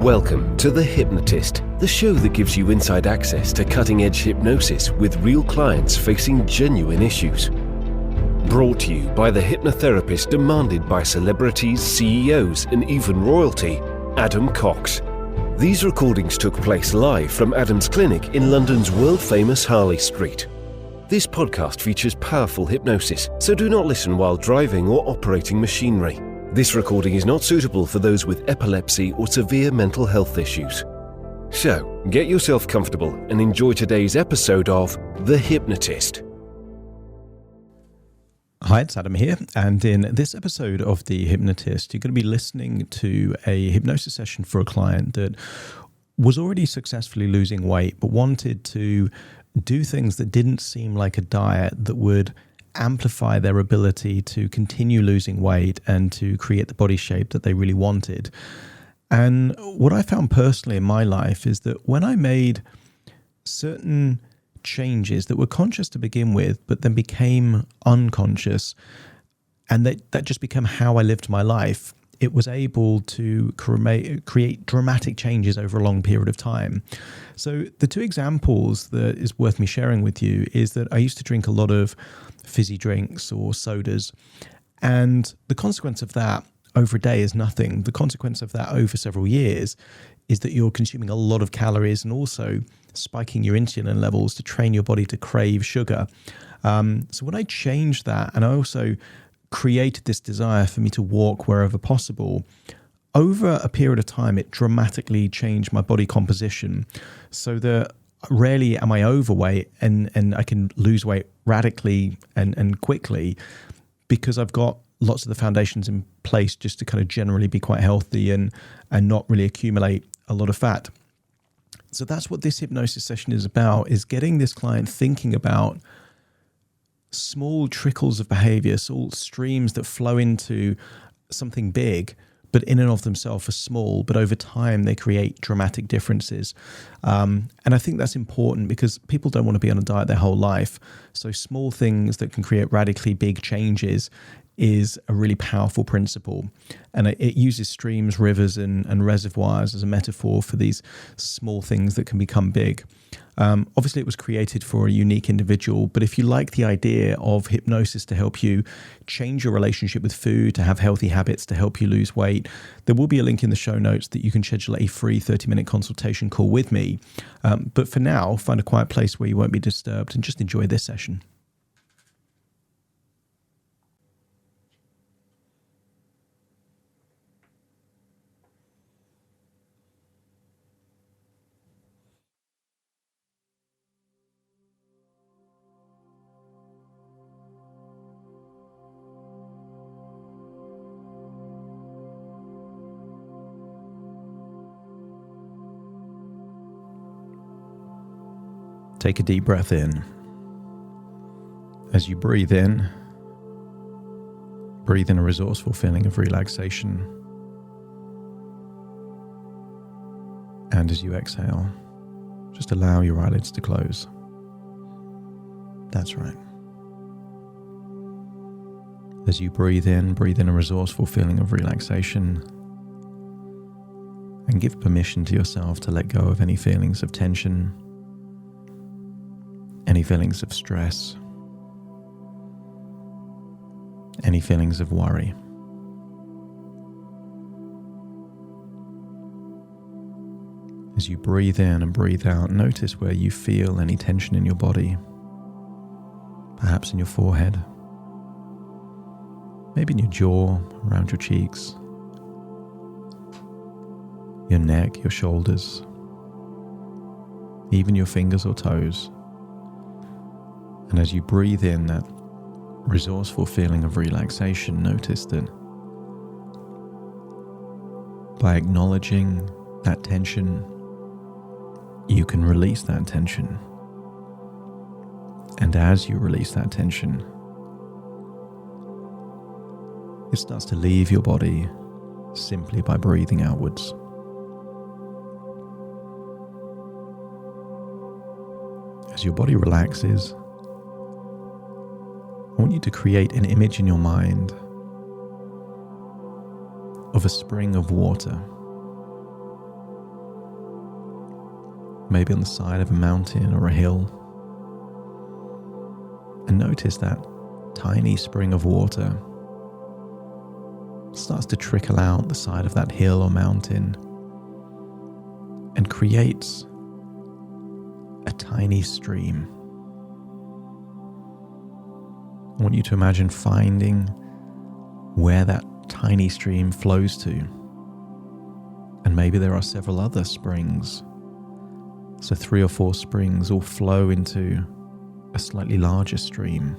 Welcome to The Hypnotist, the show that gives you inside access to cutting-edge hypnosis with real clients facing genuine issues. Brought to you by the hypnotherapist demanded by celebrities, CEOs, and even royalty, Adam Cox. These recordings took place live from Adam's clinic in London's world-famous Harley Street. This podcast features powerful hypnosis, so do not listen while driving or operating machinery. This recording is not suitable for those with epilepsy or severe mental health issues. So, get yourself comfortable and enjoy today's episode of The Hypnotist. Hi, it's Adam here, and in this episode of The Hypnotist, you're going to be listening to a hypnosis session for a client that was already successfully losing weight, but wanted to do things that didn't seem like a diet that would amplify their ability to continue losing weight and to create the body shape that they really wanted. And what I found personally in my life is that when I made certain changes that were conscious to begin with, but then became unconscious, and that just became how I lived my life, it was able to create dramatic changes over a long period of time. So the two examples that is worth me sharing with you is that I used to drink a lot of fizzy drinks or sodas, and the consequence of that over a day is nothing. The consequence of that over several years is that you're consuming a lot of calories and also spiking your insulin levels to train your body to crave sugar. So when I changed that, and I also created this desire for me to walk wherever possible, over a period of time, it dramatically changed my body composition so that rarely am I overweight and I can lose weight radically and quickly because I've got lots of the foundations in place just to kind of generally be quite healthy and not really accumulate a lot of fat. So that's what this hypnosis session is about, is getting this client thinking about small trickles of behavior, small streams that flow into something big, but in and of themselves are small, but over time they create dramatic differences. And I think that's important because people don't want to be on a diet their whole life. So small things that can create radically big changes is a really powerful principle. And it uses streams, rivers, and reservoirs as a metaphor for these small things that can become big. Obviously, it was created for a unique individual, but if you like the idea of hypnosis to help you change your relationship with food, to have healthy habits, to help you lose weight, there will be a link in the show notes that you can schedule a free 30-minute consultation call with me. But for now, find a quiet place where you won't be disturbed and just enjoy this session. Take a deep breath in. As you breathe in a resourceful feeling of relaxation. And as you exhale, just allow your eyelids to close. That's right. As you breathe in a resourceful feeling of relaxation. And give permission to yourself to let go of any feelings of tension, any feelings of stress, any feelings of worry. As you breathe in and breathe out, notice where you feel any tension in your body, perhaps in your forehead, maybe in your jaw, around your cheeks, your neck, your shoulders, even your fingers or toes. And as you breathe in that resourceful feeling of relaxation, notice that by acknowledging that tension, you can release that tension. And as you release that tension, it starts to leave your body simply by breathing outwards. As your body relaxes, I want you to create an image in your mind of a spring of water maybe on the side of a mountain or a hill, and notice that tiny spring of water starts to trickle out the side of that hill or mountain and creates a tiny stream. I want you to imagine finding where that tiny stream flows to. And maybe there are several other springs. So 3 or 4 springs all flow into a slightly larger stream.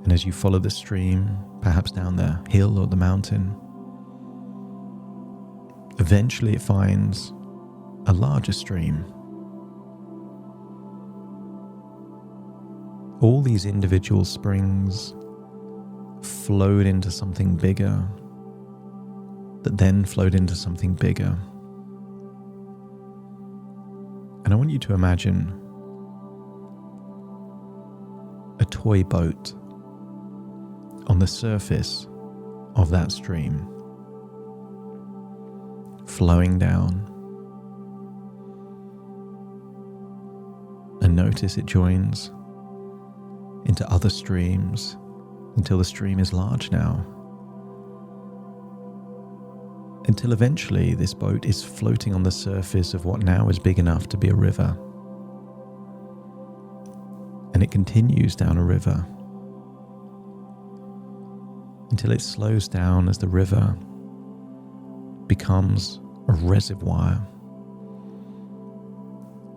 And as you follow the stream, perhaps down the hill or the mountain, eventually it finds a larger stream. All these individual springs flowed into something bigger, that then flowed into something bigger. And I want you to imagine a toy boat on the surface of that stream, flowing down. And notice it joins into other streams until the stream is large now. Until eventually this boat is floating on the surface of what now is big enough to be a river. And it continues down a river until it slows down as the river becomes a reservoir,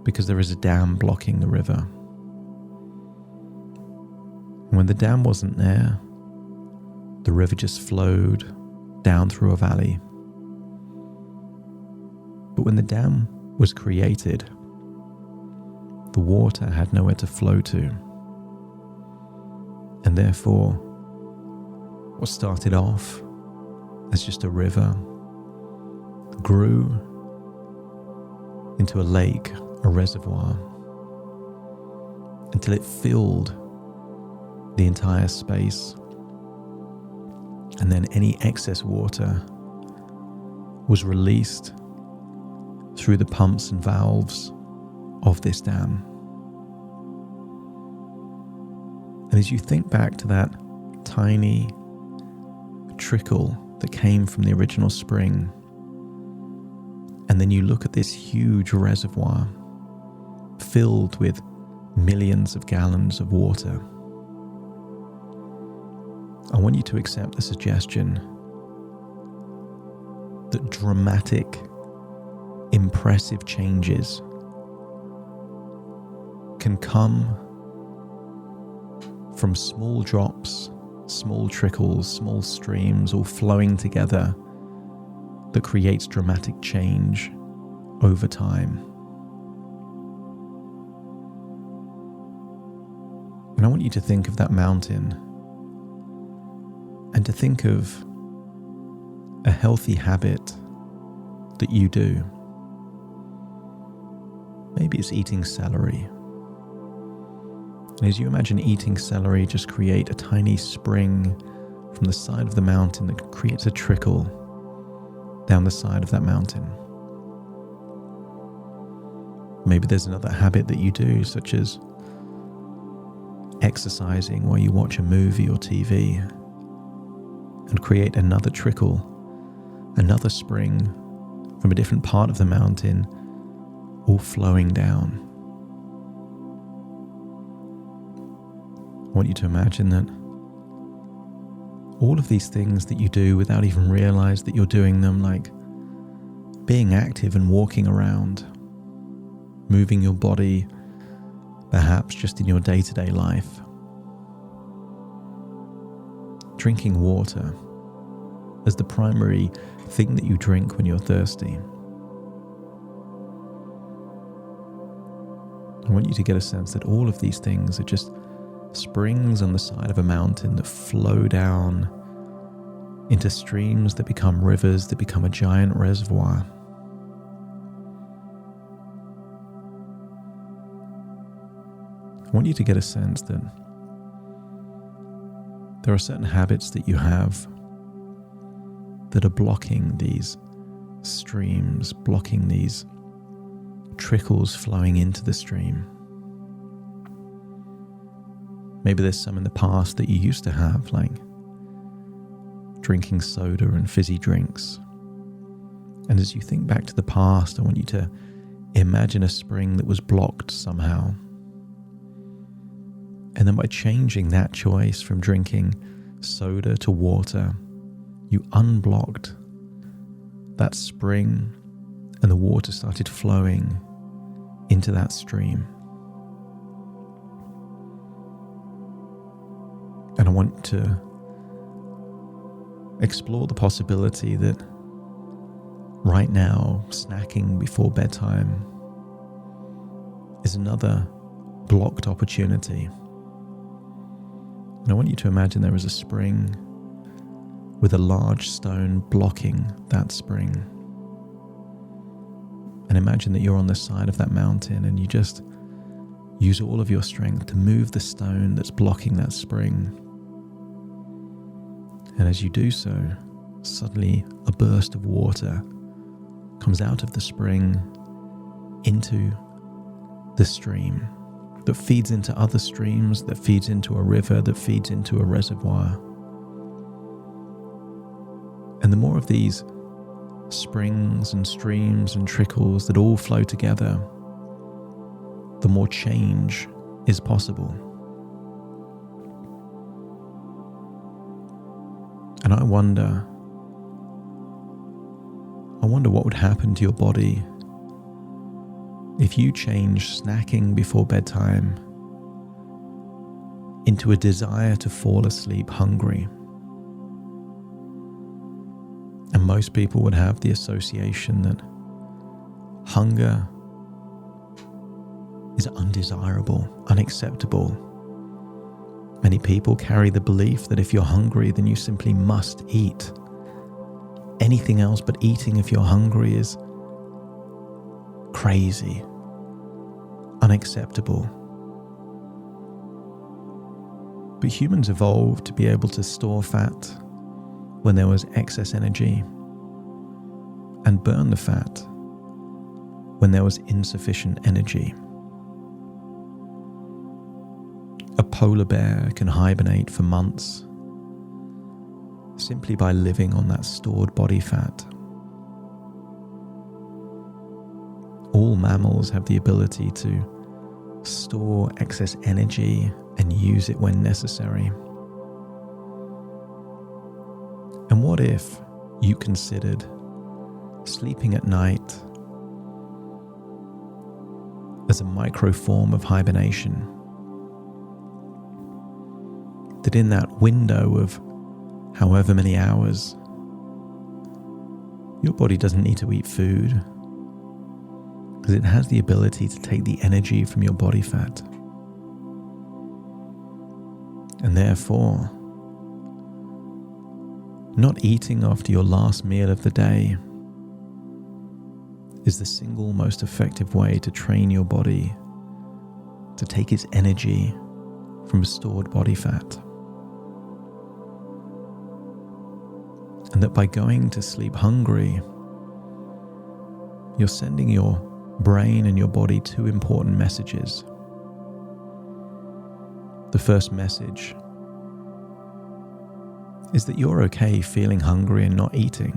because there is a dam blocking the river. And when the dam wasn't there, the river just flowed down through a valley. But when the dam was created, the water had nowhere to flow to. And therefore, what started off as just a river grew into a lake, a reservoir, until it filled the entire space. And then any excess water was released through the pumps and valves of this dam. And as you think back to that tiny trickle that came from the original spring, and then you look at this huge reservoir filled with millions of gallons of water, I want you to accept the suggestion that dramatic, impressive changes can come from small drops, small trickles, small streams all flowing together that creates dramatic change over time. And I want you to think of that mountain and to think of a healthy habit that you do. Maybe it's eating celery. And as you imagine eating celery, just create a tiny spring from the side of the mountain that creates a trickle down the side of that mountain. Maybe there's another habit that you do, such as exercising while you watch a movie or TV, and create another trickle, another spring from a different part of the mountain, all flowing down. I want you to imagine that all of these things that you do without even realize that you're doing them, like being active and walking around, moving your body, perhaps just in your day-to-day life, drinking water as the primary thing that you drink when you're thirsty. I want you to get a sense that all of these things are just springs on the side of a mountain that flow down into streams that become rivers, that become a giant reservoir. I want you to get a sense that there are certain habits that you have that are blocking these streams, blocking these trickles flowing into the stream. Maybe there's some in the past that you used to have, like drinking soda and fizzy drinks. And as you think back to the past, I want you to imagine a spring that was blocked somehow. And then by changing that choice from drinking soda to water, you unblocked that spring and the water started flowing into that stream. And I want to explore the possibility that right now, snacking before bedtime is another blocked opportunity. And I want you to imagine there is a spring with a large stone blocking that spring. And imagine that you're on the side of that mountain and you just use all of your strength to move the stone that's blocking that spring. And as you do so, suddenly a burst of water comes out of the spring into the stream that feeds into other streams, that feeds into a river, that feeds into a reservoir. And the more of these springs and streams and trickles that all flow together, the more change is possible. And I wonder what would happen to your body if you change snacking before bedtime into a desire to fall asleep hungry. And most people would have the association that hunger is undesirable, unacceptable. Many people carry the belief that if you're hungry, then you simply must eat. Anything else but eating if you're hungry is crazy, unacceptable. But humans evolved to be able to store fat when there was excess energy and burn the fat when there was insufficient energy. A polar bear can hibernate for months simply by living on that stored body fat. All mammals have the ability to store excess energy and use it when necessary. And what if you considered sleeping at night as a micro form of hibernation? That in that window of however many hours, your body doesn't need to eat food because it has the ability to take the energy from your body fat. And therefore, not eating after your last meal of the day is the single most effective way to train your body to take its energy from stored body fat. And that by going to sleep hungry, you're sending your brain and your body two important messages. The first message is that you're okay feeling hungry and not eating,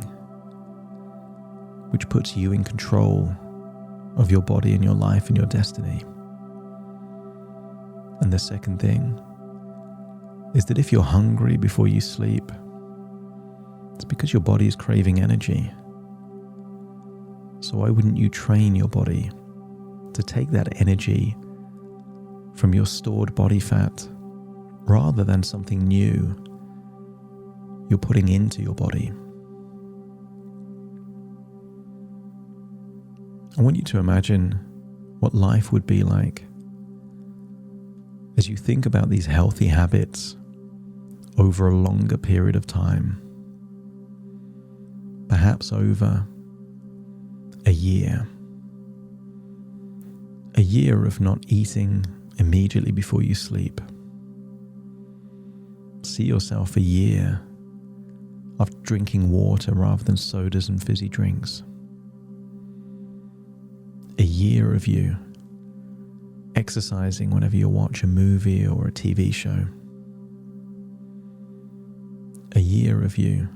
which puts you in control of your body and your life and your destiny. And the second thing is that if you're hungry before you sleep, it's because your body is craving energy. So why wouldn't you train your body to take that energy from your stored body fat rather than something new you're putting into your body? I want you to imagine what life would be like as you think about these healthy habits over a longer period of time. Perhaps over a year of not eating immediately before you sleep. See yourself a year of drinking water rather than sodas and fizzy drinks. A year of you exercising whenever you watch a movie or a TV show. A year of you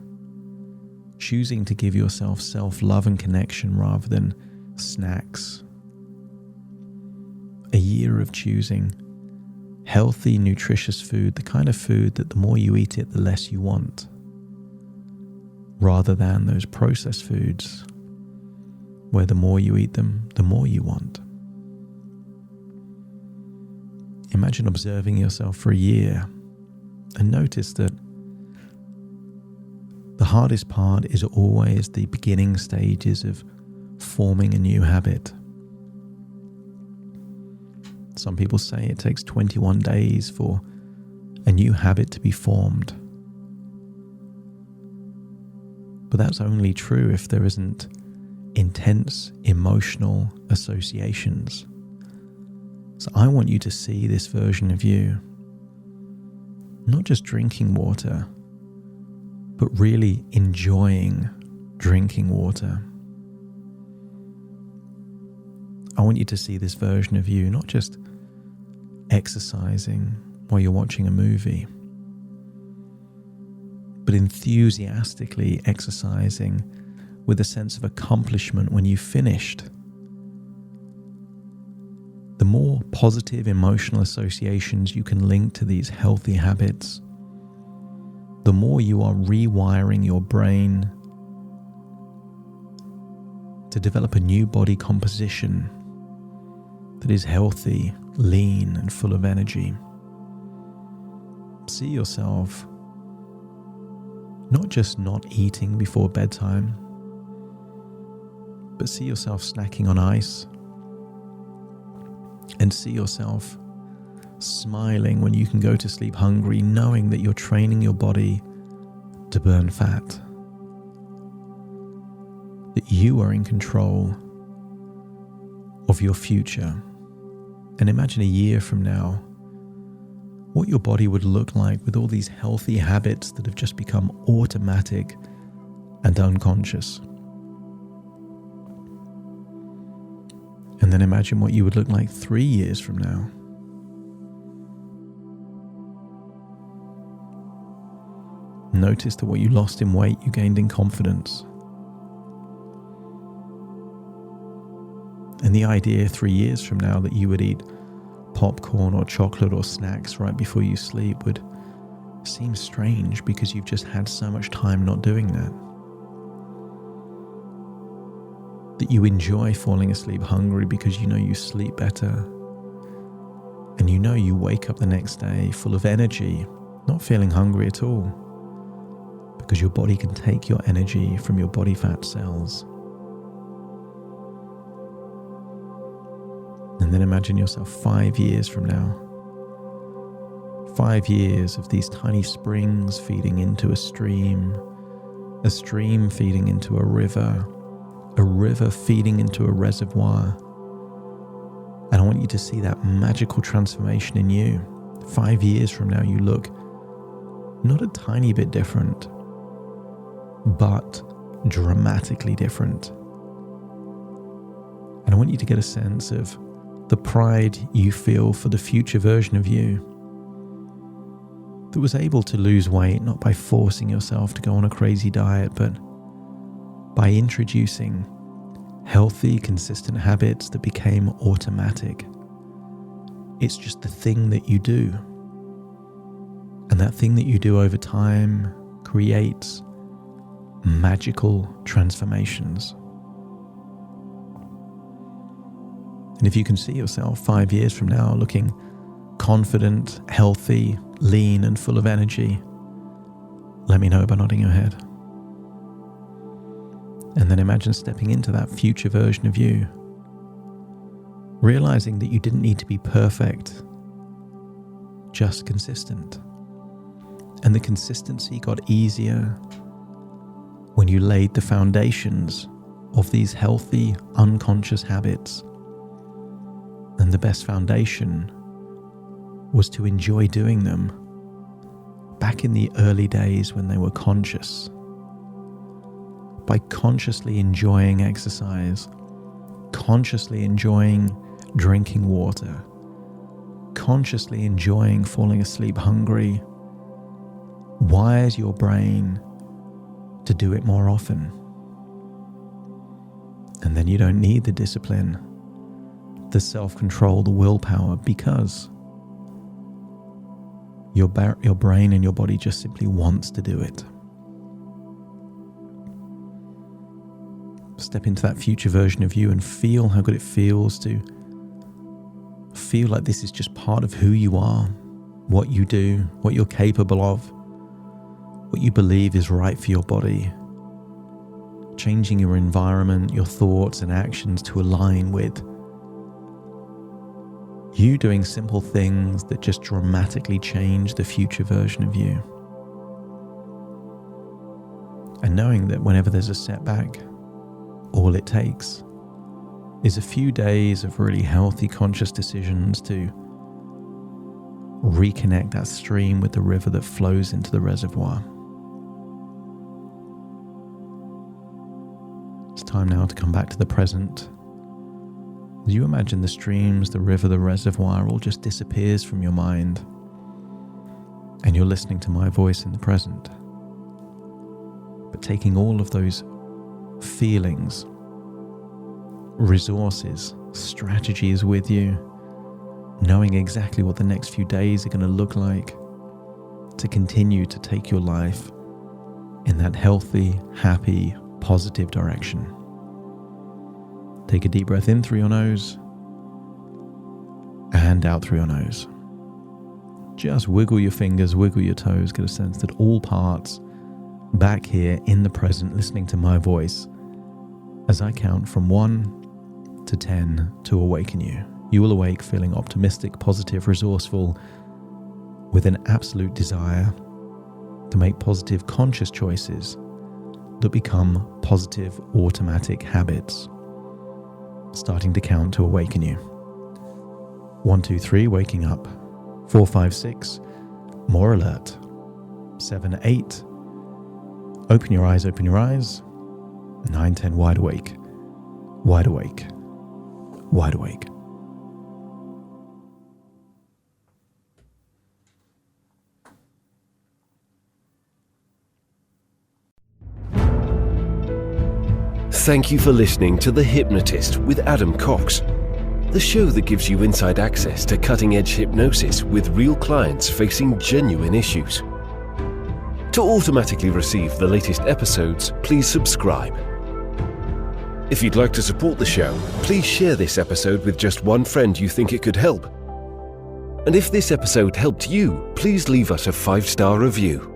choosing to give yourself self-love and connection rather than snacks. A year of choosing healthy, nutritious food, the kind of food that the more you eat it, the less you want, rather than those processed foods where the more you eat them, the more you want. Imagine observing yourself for a year and notice that the hardest part is always the beginning stages of forming a new habit. Some people say it takes 21 days for a new habit to be formed. But that's only true if there isn't intense emotional associations. So I want you to see this version of you, not just drinking water, but really enjoying drinking water. I want you to see this version of you, not just exercising while you're watching a movie, but enthusiastically exercising with a sense of accomplishment when you've finished. The more positive emotional associations you can link to these healthy habits, the more you are rewiring your brain to develop a new body composition that is healthy, lean, and full of energy. See yourself not just not eating before bedtime, but see yourself snacking on ice, and see yourself smiling when you can go to sleep hungry, knowing that you're training your body to burn fat, that you are in control of your future. And imagine a year from now what your body would look like with all these healthy habits that have just become automatic and unconscious. And then imagine what you would look like 3 years from now. Notice that what you lost in weight, you gained in confidence. And the idea 3 years from now that you would eat popcorn or chocolate or snacks right before you sleep would seem strange because you've just had so much time not doing that. That you enjoy falling asleep hungry because you know you sleep better. And you know you wake up the next day full of energy, not feeling hungry at all, because your body can take your energy from your body fat cells. And then imagine yourself 5 years from now. 5 years of these tiny springs feeding into a stream feeding into a river feeding into a reservoir. And I want you to see that magical transformation in you. 5 years from now, you look not a tiny bit different, but dramatically different. And I want you to get a sense of the pride you feel for the future version of you that was able to lose weight not by forcing yourself to go on a crazy diet, but by introducing healthy, consistent habits that became automatic. It's just the thing that you do. And that thing that you do over time creates magical transformations. And if you can see yourself 5 years from now looking confident, healthy, lean, and full of energy, let me know by nodding your head. And then imagine stepping into that future version of you, realizing that you didn't need to be perfect, just consistent. And the consistency got easier when you laid the foundations of these healthy, unconscious habits. And the best foundation was to enjoy doing them back in the early days when they were conscious. By consciously enjoying exercise, consciously enjoying drinking water, consciously enjoying falling asleep hungry, wires your brain to do it more often. And then you don't need the discipline, the self-control, the willpower, because your brain and your body just simply wants to do it. Step into that future version of you and feel how good it feels to feel like this is just part of who you are, what you do, what you're capable of, what you believe is right for your body. Changing your environment, your thoughts and actions to align with you doing simple things that just dramatically change the future version of you. And knowing that whenever there's a setback, all it takes is a few days of really healthy conscious decisions to reconnect that stream with the river that flows into the reservoir. It's time now to come back to the present. As you imagine the streams, the river, the reservoir all just disappears from your mind, and you're listening to my voice in the present. But taking all of those feelings, resources, strategies with you, knowing exactly what the next few days are going to look like to continue to take your life in that healthy, happy, positive direction. Take a deep breath in through your nose and out through your nose. Just wiggle your fingers, wiggle your toes, get a sense that all parts back here in the present, listening to my voice as I count from 1 to 10 to awaken you. You will awake feeling optimistic, positive, resourceful, with an absolute desire to make positive, conscious choices that become positive, automatic habits. Starting to count to awaken you. 1, 2, 3, waking up. 4, 5, 6, more alert. 7, 8, open your eyes, open your eyes. 9, 10, wide awake, wide awake, wide awake. Thank you for listening to The Hypnotist with Adam Cox, the show that gives you inside access to cutting-edge hypnosis with real clients facing genuine issues. To automatically receive the latest episodes, please subscribe. If you'd like to support the show, please share this episode with just one friend you think it could help. And if this episode helped you, please leave us a 5-star review.